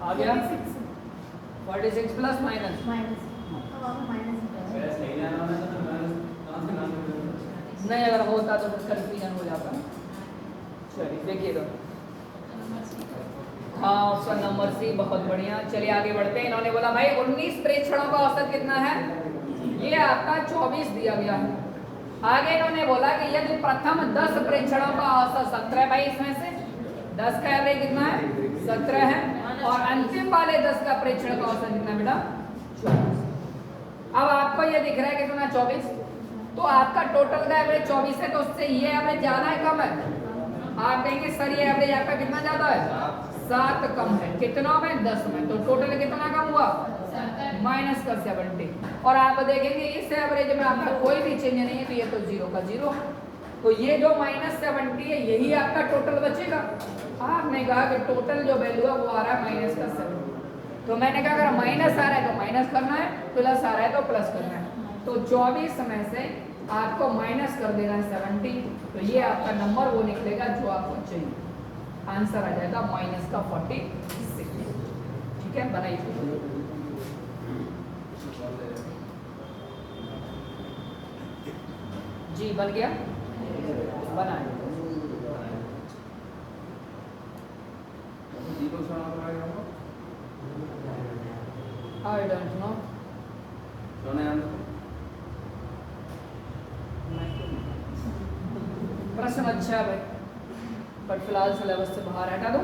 आ गया। 46 प्लस माइनस नहीं, अगर होता तो कंफ्यूजन हो जाता। चलिए देखिएगा, हाँ ऑप्शन नंबर सी, बहुत बढ़िया। चलिए आगे बढ़ते हैं। इन्होंने बोला भाई 19 प्रेक्षणों का औसत कितना है? ये आपका 24 दिया गया है। आगे इन्होंने बोला कि यदि प्रथम 10 प्रेक्षणों का औसत 17, भाई इसमें से 10 का एवरेज कितना है? 17 है, और अंतिम वाले 10 का प्रेक्षण का औसत कितना बेटा? 24। अब आपको ये दिख रहा है कितना? 24। तो आपका टोटल का एवरेज 24 है, तो उससे ये एवरेज ज्यादा है कम है? आप कहेंगे सर ये एवरेज आपका कितना ज्यादा है? 7 कम है, कितना में 10 में, तो टोटल कितना कम हुआ माइनस का 70। और आप देखेंगे इस एवरेज में आपका कोई भी चेंज नहीं है, तो ये तो 0 का 0। तो ये जो -70 है यही आपका टोटल बचेगा। आपने कहा कि टोटल जो वैल्यू है वो आ रहा है माइनस का 70, तो मैंने कहा अगर माइनस आ रहा है तो माइनस करना है, प्लस आ रहा है तो प्लस करना है। तो 24 में से आपको माइनस कर देना है 70, तो ये आपका नंबर वो निकलेगा जो आपको चाहिए। आंसर आ जाएगा माइनस का 46। ठीक है, बनाइए। जी बन गया, बनाए। आई डोंट नो, प्रश्न अच्छा है भाई, बट फिलहाल सिलेबस से बाहर हटा दो।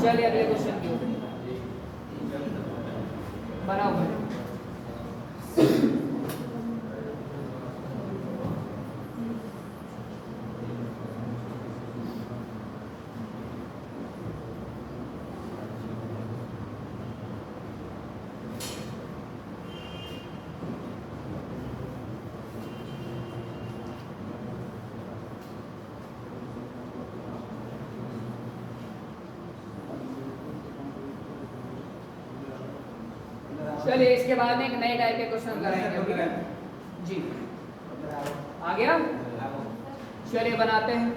चलिए अगले क्वेश्चन की ओर बनाओ भाई। चलिए इसके बाद में एक नए टाइप के क्वेश्चन कराएंगे, ठीक है जी। आ गया, चलिए बनाते हैं।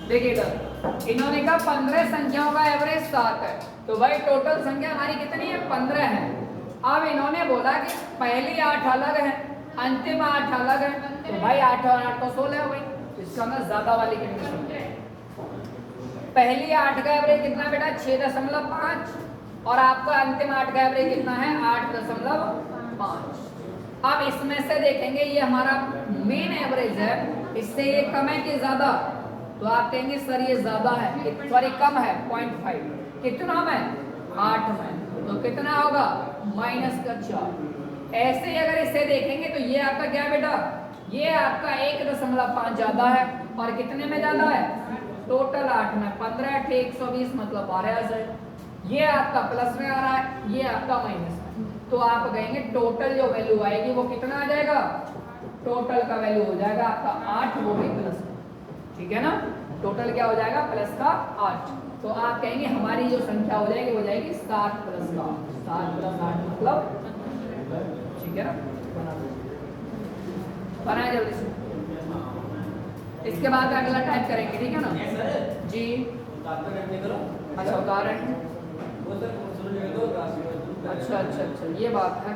देखिए इधर इन्होंने कहा 15 संख्याओं का एवरेज 7 है, तो भाई टोटल संख्या हमारी कितनी है 15 है। अब इन्होंने बोला कि पहली 8 अलग है, अंतिम 8 अलग है, तो भाई 8 और 8 तो 16 है भाई, इसका मतलब ज्यादा वाली कंडीशन है। पहली 8 का एवरेज कितना बेटा 6.5, और आपका अंतिम 8 का एवरेज कितना है 8.5। अब इसमें से देखेंगे ये हमारा मेन एवरेज है, इससे ये कम है कि ज्यादा, तो आप कहेंगे सर ये ज्यादा है, सॉरी कम है 0.5। कितना में 8 में, तो कितना होगा -4। ऐसे ही अगर इसे देखेंगे तो ये आपका क्या बेटा, ये आपका 1.5 ज्यादा है, और कितने में ज्यादा है टोटल 8 में। 15 × 120 मतलब 12,000। ये आपका प्लस में आ रहा है, ये आपका माइनस में, तो आप कहेंगे टोटल जो वैल्यू आएगी वो कितना आ जाएगा, टोटल का वैल्यू हो जाएगा आपका 8, वो भी प्लस में। ठीक है ना, टोटल क्या हो जाएगा प्लस का 8। तो आप कहेंगे हमारी जो संख्या हो जाएगी वो जाएगी 7 प्लस का 7 प्लस 8 मतलब, ठीक है ना, बनाए जल्दी से। इसके बाद अगला टाइप करेंगे, ठीक है ना जी। अच्छा उतार रहे हैं, अच्छा अच्छा अच्छा ये बात है।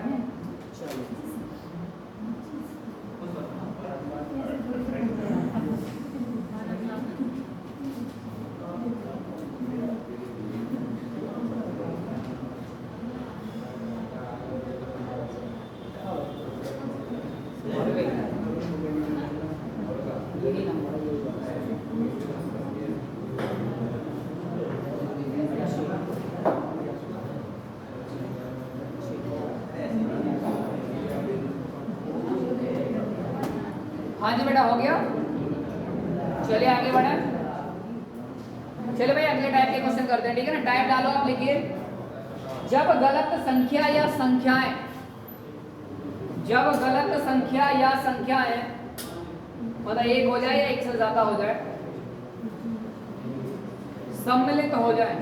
चलिए यही नंबर हाँ जी बेटा हो गया। चलिए आगे बढ़े, चलिए भाई अगले टाइप के क्वेश्चन करते हैं, ठीक है ना। टाइप डालो आप, लिखिए जब गलत संख्या या संख्याएं, जब गलत संख्या या संख्याएं मतलब एक हो जाए या एक से ज्यादा हो जाए, सम्मिलित हो जाए,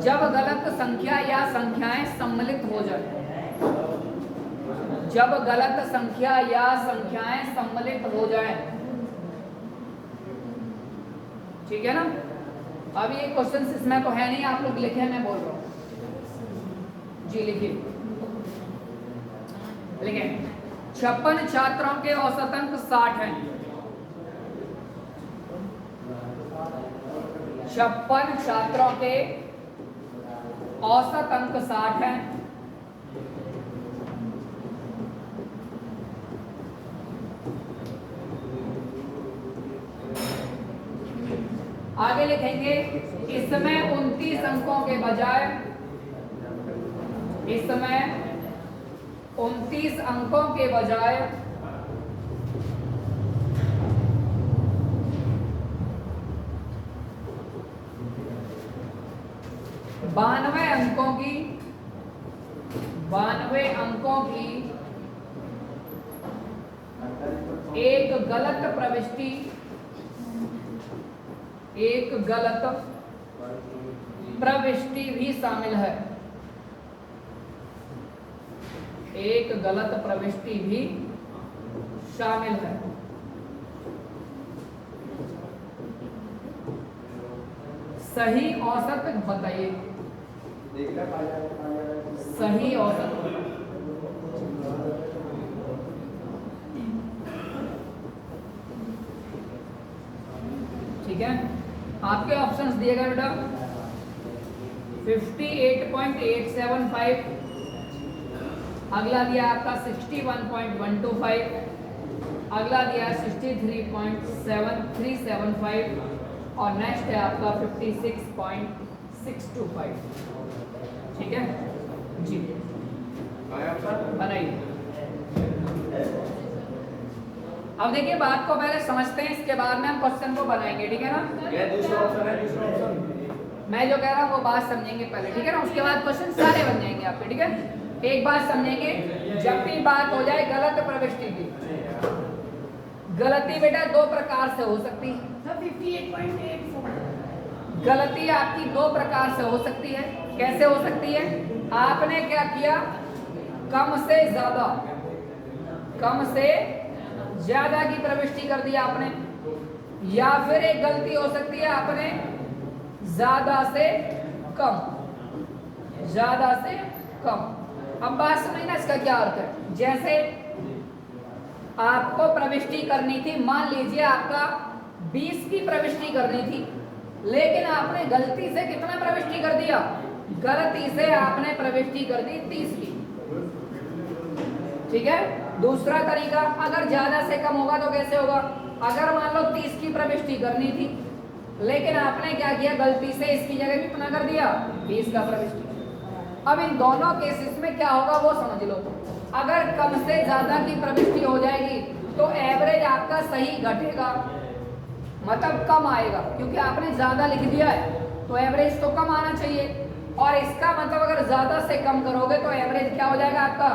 जब गलत संख्या या संख्याएं सम्मिलित हो जाए, जब गलत संख्या या संख्याएं सम्मिलित हो जाए, ठीक है ना। अब ये क्वेश्चन इसमें तो है नहीं, आप लोग लिखे, मैं बोल रहा हूं जी। लिखिए, लिखिए 56 छात्रों के औसत अंक 60 हैं। 56 छात्रों के औसत अंक 60 हैं। आगे लिखेंगे इसमें 29 अंकों के बजाय, इसमें 29 अंकों के बजाय 92 अंकों की एक गलत प्रविष्टि भी शामिल है। एक गलत प्रविष्टि भी शामिल है। सही औसत बताइए। सही औसत ठीक है। आपके ऑप्शंस दिए गए बेटा 58.875, अगला दिया आपका 61.125, अगला दिया 63.7375 और नेक्स्ट है आपका 56.625। ठीक है जी, बनाइए। अब देखिए बात को पहले समझते हैं, इसके बाद में हम क्वेश्चन को बनाएंगे। ठीक है ना, ये दूसरा ऑप्शन है, दूसरा ऑप्शन। मैं जो कह रहा हूँ वो बात समझेंगे पहले। ठीक है ना, उसके बाद क्वेश्चन सारे बन जाएंगे आपके। ठीक है, एक बात समझेंगे, जब भी बात हो जाए गलत प्रविष्टि की, गलती बेटा दो प्रकार से हो सकती है। 58.84 गलती आपकी दो प्रकार से हो सकती है। कैसे हो सकती है? आपने क्या किया, कम से ज्यादा की प्रविष्टि कर दी आपने, या फिर एक गलती हो सकती है आपने ज्यादा से कम। अब बात समझना इसका क्या अर्थ है। जैसे आपको प्रविष्टि करनी थी, मान लीजिए आपका 20 की प्रविष्टि करनी थी, लेकिन आपने गलती से कितना प्रविष्टि कर दिया? गलती से आपने प्रविष्टि कर दी 30 की। ठीक है, दूसरा तरीका, अगर ज्यादा से कम होगा तो कैसे होगा? अगर मान लो 30 की प्रविष्टि करनी थी, लेकिन आपने क्या किया, गलती से इसकी जगह कितना कर दिया? 20 का प्रविष्टि। अब इन दोनों केसेस में क्या होगा वो समझ लो। अगर कम से ज्यादा की प्रविष्टि हो जाएगी तो एवरेज आपका सही घटेगा, मतलब कम आएगा, क्योंकि आपने ज्यादा लिख दिया है तो एवरेज तो कम आना चाहिए। और इसका मतलब अगर ज्यादा से कम करोगे तो एवरेज क्या हो जाएगा आपका?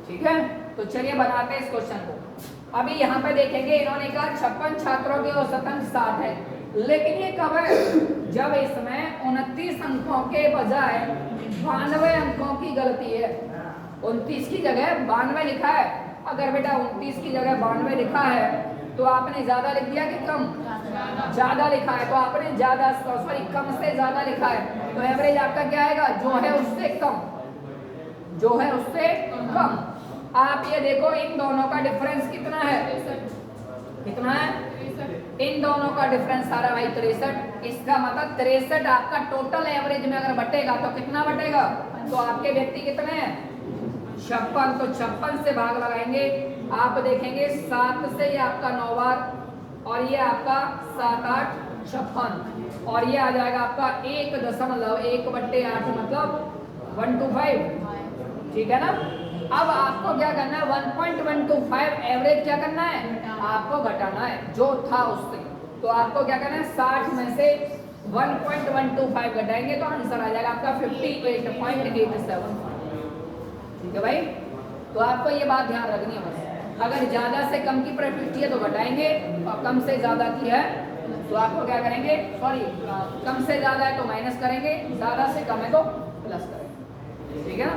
ठीक है, तो चलिए बनाते हैं इस क्वेश्चन को। अभी यहाँ पे देखेंगे, इन्होंने कहा 56 छात्रों के औसतन 60 है, लेकिन ये कब है? जब इसमें 29 अंकों के बजाय 92 अंकों की गलती है। 29 की जगह 92 लिखा है। अगर बेटा 29 की जगह 92 लिखा है तो आपने ज्यादा लिख दिया कि कम? ज्यादा लिखा है, तो आपने ज्यादा कम से ज्यादा लिखा है, तो एवरेज आपका क्या आएगा? जो है उससे कम। आप ये देखो, इन दोनों का डिफरेंस कितना है? कितना है? इन दोनों का डिफरेंस सारा भाई 63। इसका मतलब 63 आपका टोटल एवरेज में अगर बटेगा तो कितना बटेगा? तो आपके व्यक्ति कितने हैं? 56। तो 56 से भाग लगाएंगे, आप देखेंगे 7 से ये आपका 9 बार, और ये आपका 7 8 56, और ये आ जाएगा आपका 1.1/8 मतलब 125। ठीक है ना। अब आपको क्या करना है? 1.125 एवरेज क्या करना है? आपको घटाना है जो था उससे। तो आपको क्या करना है? 60 में से 1.125 घटाएंगे तो आंसर आ जाएगा आपका 58.87। ठीक है भाई, तो आपको ये बात ध्यान रखनी है बस। अगर ज्यादा से कम की प्रविष्टि है तो घटाएंगे, और कम से ज्यादा की है तो आपको क्या करेंगे? कम से ज्यादा है तो माइनस करेंगे, ज्यादा से कम है तो प्लस करेंगे। ठीक है ना।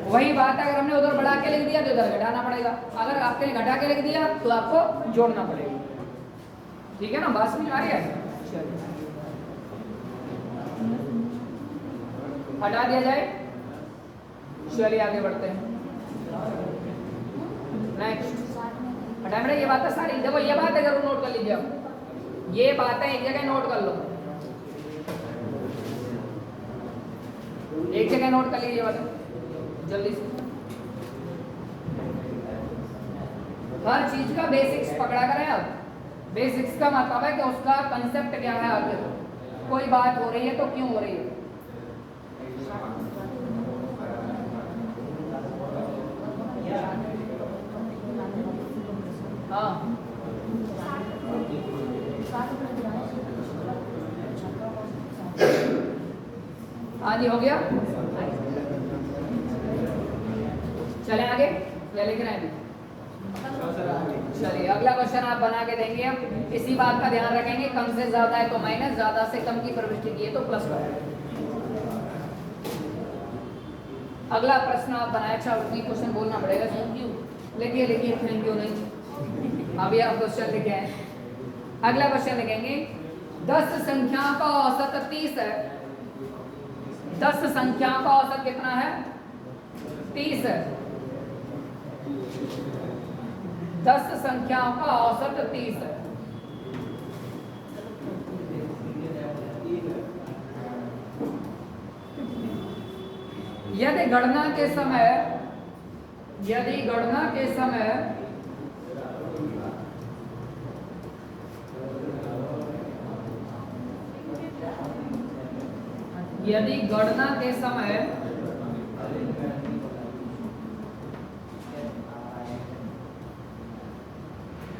वही बात अगर हमने उधर बढ़ा के लिख दिया तो इधर घटाना पड़ेगा, अगर आपने घटा के लिख दिया तो आपको जोड़ना पड़ेगा। ठीक है ना, बात समझ आ रही है? चलिए हटा दिया जाए। चलिए आगे बढ़ते हैं। नेक्स्ट हटा बेटा, ये बातें सारी देखो, ये बातें जरूर नोट कर लीजिए। आप ये बातें एक जगह नोट कर लो, एक जगह नोट कर लीजिए बातें जल्दी से। हर चीज का बेसिक्स पकड़ा करें। अब बेसिक्स का मतलब है कि उसका कंसेप्ट क्या है, आगे कोई बात हो रही है तो क्यों हो रही है। हाँ हाँ जी, हो गया। चले आगे या लिख रहे हैं अभी? चलिए अगला क्वेश्चन आप बना के देंगे। हम इसी बात का ध्यान रखेंगे, कम से ज्यादा है तो माइनस, ज्यादा से कम की प्रविष्टि की है तो प्लस करें। अगला प्रश्न आप बनाए। अच्छा उतनी क्वेश्चन बोलना पड़ेगा। Thank you. लिखिए लिखिए, थैंक यू नहीं, अभी आप क्वेश्चन लिखे हैं। अगला क्वेश्चन लिखेंगे, 10 संख्याओं का औसत 30 है। 10 संख्याओं का औसत कितना है? 30 है। 10 संख्याओं का औसत 30 है। यदि गणना के समय यदि गणना के समय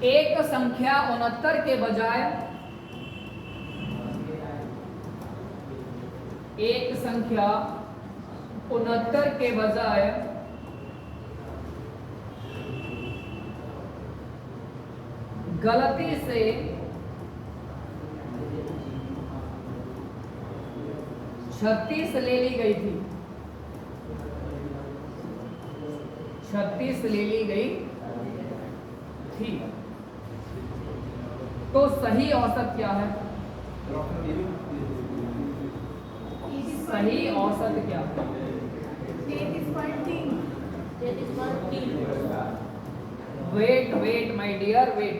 एक संख्या 69 के बजाय एक संख्या 69 के बजाय गलती से 36 ले ली गई थी। 36 ले ली गई थी तो सही औसत क्या है? सही औसत क्या है? 33.3। Wait wait my dear wait.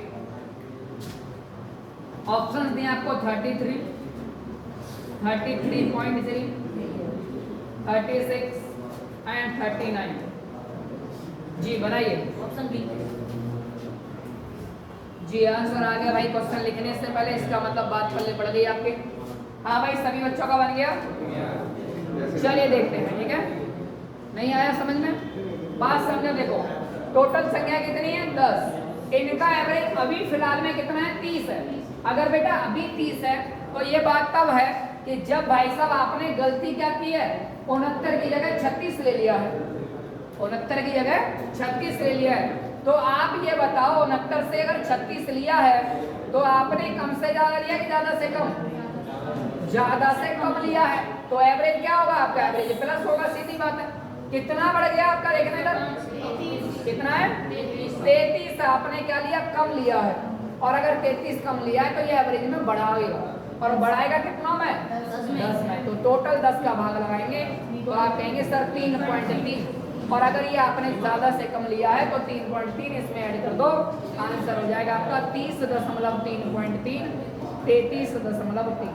Options दिए आपको 33, 33.3, 36 एंड 39। जी बनाइए। Option B. जी आंसर आ गया भाई। क्वेश्चन लिखने से पहले इसका मतलब बात पल्ले पड़ गई आपके। हाँ भाई, सभी बच्चों का बन गया। चलिए देखते हैं, ठीक है। नहीं आया समझ में? बात समझो। देखो टोटल संख्या कितनी है? 10। इनका एवरेज अभी फिलहाल में कितना है? 30 है। अगर बेटा अभी 30 है तो ये बात तब है कि जब भाई साहब आपने गलती क्या की है? 69 की जगह 36 ले लिया है। 69 की जगह 36 ले लिया है। तो आप ये बताओ 69 से अगर 36 लिया है तो आपने कम से ज्यादा लिया कि ज्यादा से कम? ज्यादा से कम लिया है। तो एवरेज क्या होगा आपका? एवरेज प्लस होगा, सीधी बात है। कितना बढ़ गया आपका? देखने का कितना है? 33। आपने क्या लिया? कम लिया है। और अगर 33 कम लिया है तो ये एवरेज में बढ़ाएगा। और बढ़ाएगा कितना में? 10 में। तो टोटल 10 का भाग लगाएंगे तो आप कहेंगे सर 3.3। और अगर ये आपने ज्यादा से कम लिया है तो 3.3 इसमें ऐड कर दो, आंसर हो जाएगा आपका 30.3.3, 33.3।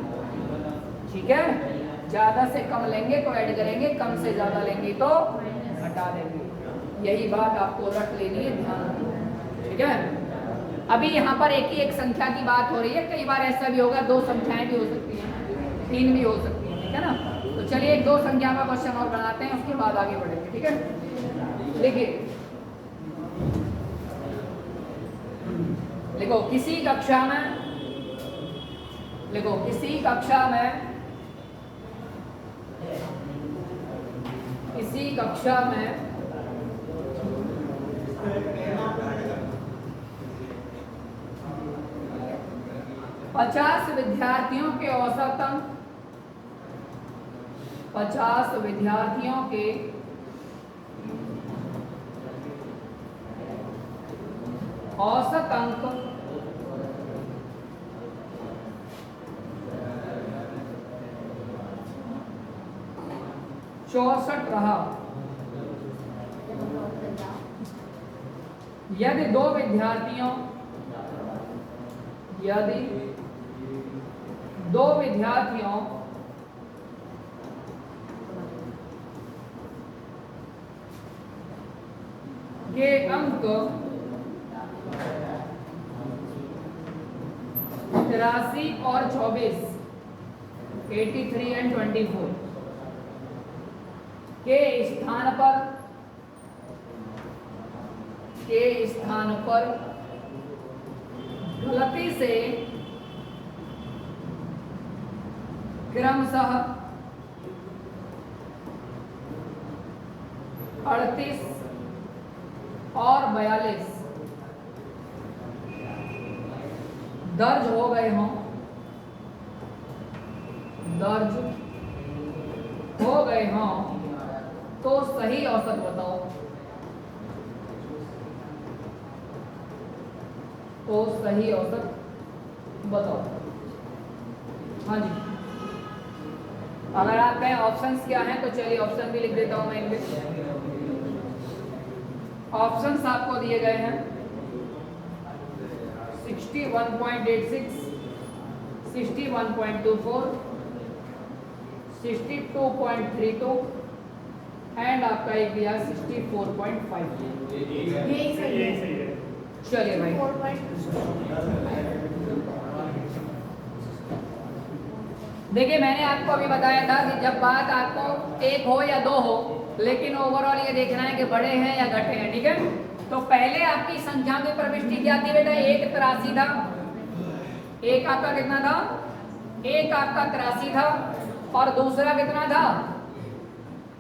ठीक है। ज्यादा से कम लेंगे तो ऐड करेंगे, कम से ज्यादा लेंगे तो घटा देंगे। यही बात आपको रख लेनी है, ध्यान रखना। ठीक है। अभी यहाँ पर एक ही एक संख्या की बात हो रही है। कई बार ऐसा भी होगा 2 संख्याएं भी हो सकती हैं, 3 भी हो सकती हैं। ठीक है ना। तो चलिए एक 2 संख्या का क्वेश्चन और बनाते हैं, उसके बाद आगे बढ़ेंगे। ठीक है। देखिए लिखो किसी कक्षा में किसी कक्षा में 50 विद्यार्थियों के औसतन 50 विद्यार्थियों के औसत अंक 64 रहा। यदि दो विद्यार्थियों के अंक 83 और 24, 83 एंड 24 के स्थान पर गलती से क्रमशः 38 और 42 दर्ज हो गए हों, दर्ज हो गए हों तो सही औसत बताओ। तो सही औसत बताओ। हाँ जी, अगर आप कहें ऑप्शंस क्या हैं तो चलिए ऑप्शन भी लिख देता हूं मैं इनके। ऑप्शंस आपको दिए गए हैं 61.86, 61.24, 62.32 एंड आपका एक दिया 64.5। यही सही है। चलिए भाई, 4.2। देखिए मैंने आपको अभी बताया था कि जब बात आपको एक हो या दो हो, लेकिन ओवरऑल ये देखना है कि बड़े हैं या घटे हैं, ठीक है। तो पहले आपकी संख्या की प्रविष्टि क्या थी बेटा? एक 83 था। एक आपका कितना था? एक आपका 83 था और दूसरा कितना था?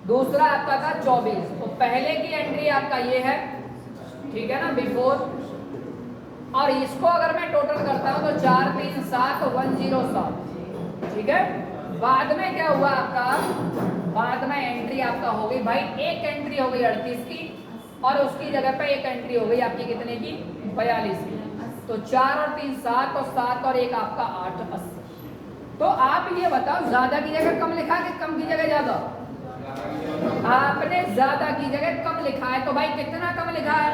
दूसरा आपका था 24। तो पहले की एंट्री आपका ये है, ठीक है ना, बिफोर। और इसको अगर मैं टोटल करता हूं तो 4 3 7 107, ठीक है। बाद में क्या हुआ आपका? बाद में एंट्री आपका हो गई भाई, एक एंट्री हो गई 38 की और उसकी जगह पे एक एंट्री हो गई आपकी कितने की? 42 की। तो 4 और 3 7 और 7 और एक आपका 8 80। तो आप ये बताओ, ज्यादा की जगह कम लिखा है कि कम की जगह ज्यादा? आपने ज्यादा की जगह कम लिखा है, तो भाई कितना कम लिखा है?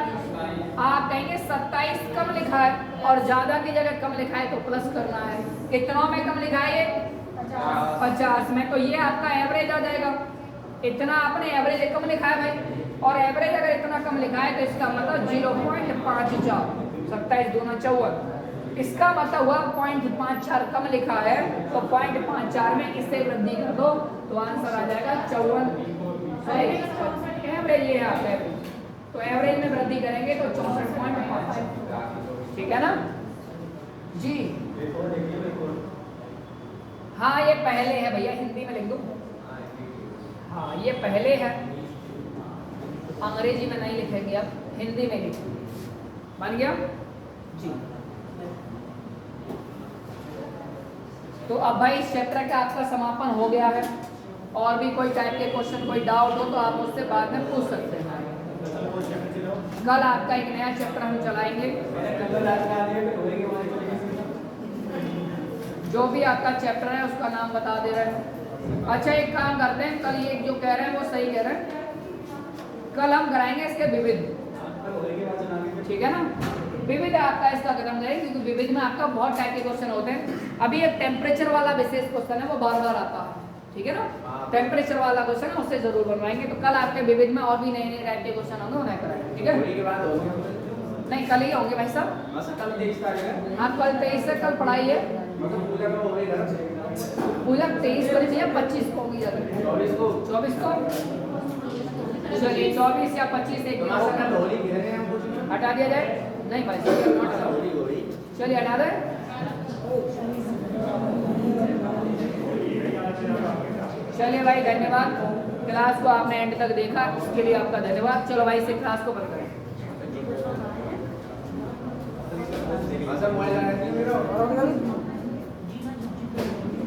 आप कहेंगे 27 कम लिखा है और ज्यादा की जगह कम लिखा है तो प्लस करना है। कितनों में कम लिखा है? ये 50 में। तो ये आपका एवरेज आ जाएगा। इतना आपने एवरेज कम लिखा है भाई, और एवरेज अगर इतना कम लिखा है तो इसका मतलब 0.54, 27 दूना 54। इसका मतलब हुआ 0.54 कम लिखा है, तो 0.54 में इससे वृद्धि कर दो तो आंसर आ जाएगा 54। एवरेज ये है आपका एवरेज। तो एवरेज में वृद्धि करेंगे तो 64.5, ठीक है ना जी। हाँ ये पहले है भैया, हिंदी में लिख दो। हाँ ये पहले है, अंग्रेजी में नहीं लिखेंगे आप, हिंदी में लिखेंगे। बन गया जी। तो अब भाई इस चैप्टर का आपका समापन हो गया है। और भी कोई टाइप के क्वेश्चन, कोई डाउट हो तो आप मुझसे बाद में पूछ सकते हैं। कल आपका एक नया चैप्टर हम चलाएंगे, जो भी आपका चैप्टर है उसका नाम बता दे रहे हैं। अच्छा एक काम करते हैं, कल ये जो कह रहे हैं वो सही कह रहे हैं, कल हम कराएंगे इसके विविध, ठीक है ना। विविध आपका इसका खत्म करेंगे क्योंकि विविध में आपका बहुत टाइप के क्वेश्चन होते हैं। अभी एक टेम्परेचर वाला विशेष क्वेश्चन है, वो बार बार आता है, ठीक है ना। टेम्परेचर वाला क्वेश्चन है, उससे जरूर बनवाएंगे। तो कल आपके विविध में और भी नए नए टाइप के क्वेश्चन होंगे, उन्हें कराएंगे, ठीक है। नहीं कल ही होंगे भाई साहब। कल 23 तारीख है। हाँ कल 23 से कल पढ़ाई है। पूजा 23 को नहीं, 25 को होगी ज़्यादा। 24 को चलिए 24 या 25 एक हटा दिया जाए। नहीं भाई चलिए हटा दें। चलिए भाई धन्यवाद, क्लास को आपने एंड तक देखा उसके लिए आपका धन्यवाद। चलो भाई से क्लास को बंद करें।